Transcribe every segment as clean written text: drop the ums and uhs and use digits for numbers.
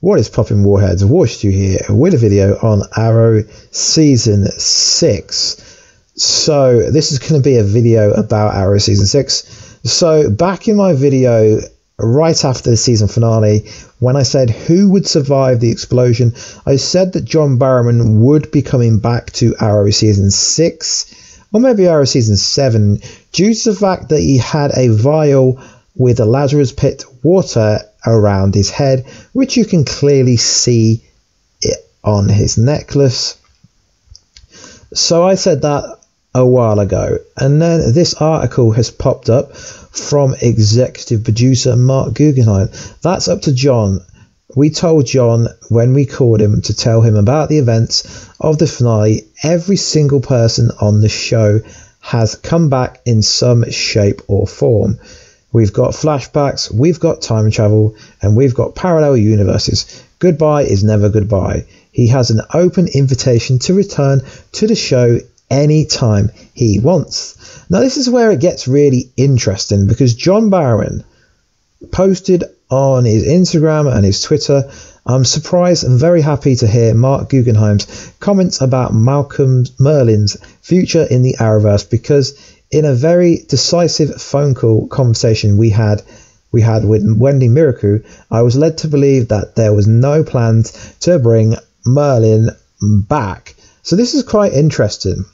What is poppin' Warheads? Warstu here with a video on Arrow Season 6. So this is going to be a video about Arrow Season 6. So back in my video right after the season finale, when I said who would survive the explosion, I said that John Barrowman would be coming back to Arrow Season 6 or maybe Arrow Season 7 due to the fact that he had a vial with a Lazarus Pit water around his head, which you can clearly see it on his necklace. So I said that a while ago, and then this article has popped up from executive producer Mark Guggenheim. That's up to John. We told John when we called him to tell him about the events of the finale. Every single person on the show has come back in some shape or form. We've got flashbacks, we've got time travel, and we've got parallel universes. Goodbye is never goodbye. He has an open invitation to return to the show anytime he wants. Now this is where it gets really interesting, because John Barrowman posted on his Instagram and his Twitter, I'm surprised and very happy to hear Mark Guggenheim's comments about Merlyn's future in the Arrowverse, because in a very decisive phone call conversation we had with Wendy Miracle, I was led to believe that there was no plans to bring Merlyn back. So this is quite interesting.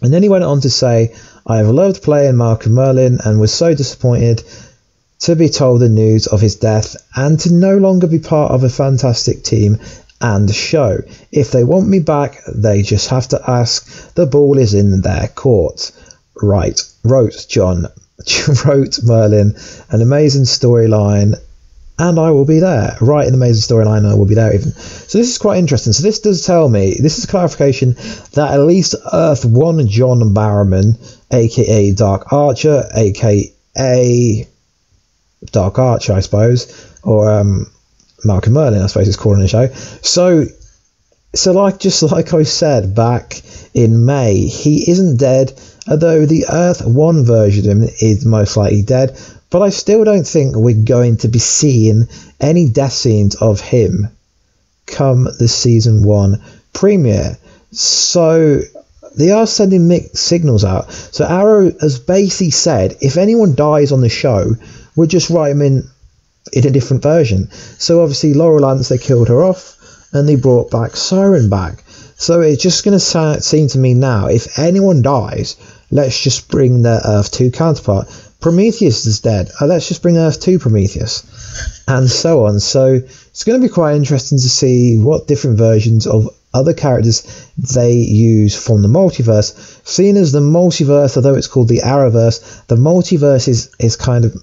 And then he went on to say, I have loved playing Malcolm Merlyn and was so disappointed to be told the news of his death and to no longer be part of a fantastic team and show. If they want me back, they just have to ask. The ball is in their court. Right, wrote Merlyn, an amazing storyline, and I will be there. Right, an amazing storyline, I will be there even. So this is quite interesting. So this does tell me, this is clarification, that at least Earth 1 John Barrowman, aka Dark Archer, aka Dark Archer, I suppose, or Malcolm Merlyn, I suppose it's called on the show. So just like I said back in May, he isn't dead, although the Earth 1 version of him is most likely dead, but I still don't think we're going to be seeing any death scenes of him come the season 1 premiere. So they are sending mixed signals out. So Arrow has basically said if anyone dies on the show, we'll just write him in a different version. So obviously Laurel Lance, they killed her off and they brought back Siren back. So it's just going to seem to me now, if anyone dies, let's just bring their Earth 2 counterpart. Prometheus is dead. Let's just bring Earth 2 Prometheus. And so on. So it's going to be quite interesting to see what different versions of other characters they use from the multiverse. Seeing as the multiverse, although it's called the Arrowverse, the multiverse is kind of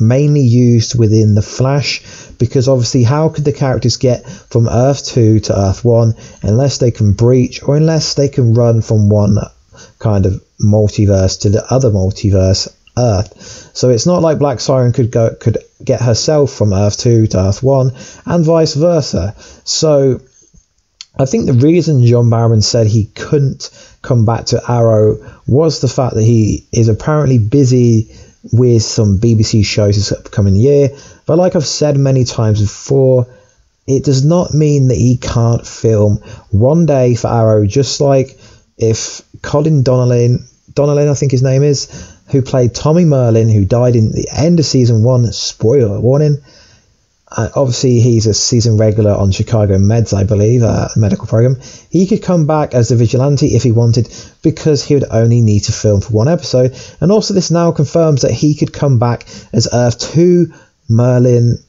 mainly used within the Flash, because obviously how could the characters get from Earth 2 to Earth 1 unless they can breach or unless they can run from one kind of multiverse to the other multiverse, Earth. So it's not like Black Siren could get herself from Earth 2 to Earth 1 and vice versa. So I think the reason John Barrowman said he couldn't come back to Arrow was the fact that he is apparently busy with some BBC shows this upcoming year. But like I've said many times before, it does not mean that he can't film one day for Arrow, just like if Colin Donnellan, I think his name is, who played Tommy Merlyn, who died in the end of season 1, spoiler warning. Obviously he's a season regular on Chicago Meds, I believe, a medical program. He could come back as the vigilante if he wanted, because he would only need to film for one episode. And also this now confirms that he could come back as Earth 2 Tommy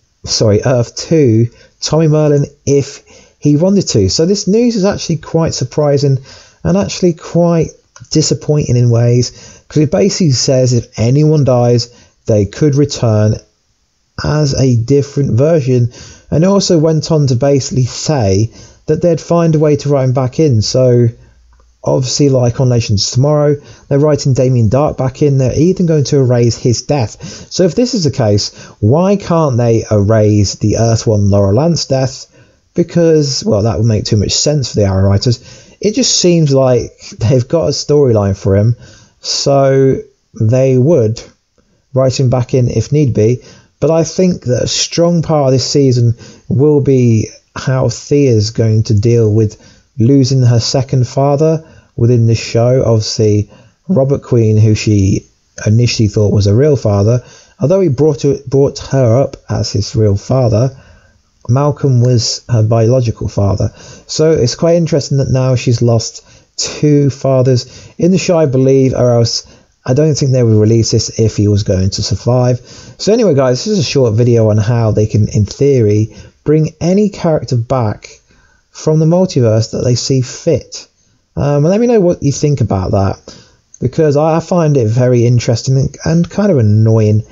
Merlyn if he wanted to. So this news is actually quite surprising and actually quite disappointing in ways, because it basically says if anyone dies, they could return as a different version. And it also went on to basically say that they'd find a way to write him back in. So obviously, like on Legends Tomorrow, they're writing Damien Dark back in. They're even going to erase his death. So if this is the case, why can't they erase the Earth 1 Laurel Lance death? Because, well, that would make too much sense for the Arrow writers. It just seems like they've got a storyline for him, so they would write him back in if need be. But I think that a strong part of this season will be how Thea's going to deal with losing her second father within the show. Obviously, Robert Queen, who she initially thought was a real father, although he brought her up as his real father, Malcolm was her biological father. So it's quite interesting that now she's lost two fathers in the show, I believe, or else I don't think they would release this if he was going to survive. So anyway, guys, this is a short video on how they can, in theory, bring any character back from the multiverse that they see fit. Let me know what you think about that, because I find it very interesting and kind of annoying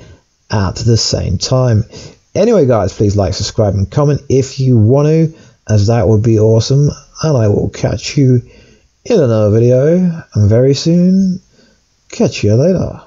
at the same time. Anyway, guys, please like, subscribe, and comment if you want to, as that would be awesome. And I will catch you in another video very soon. Catch you later.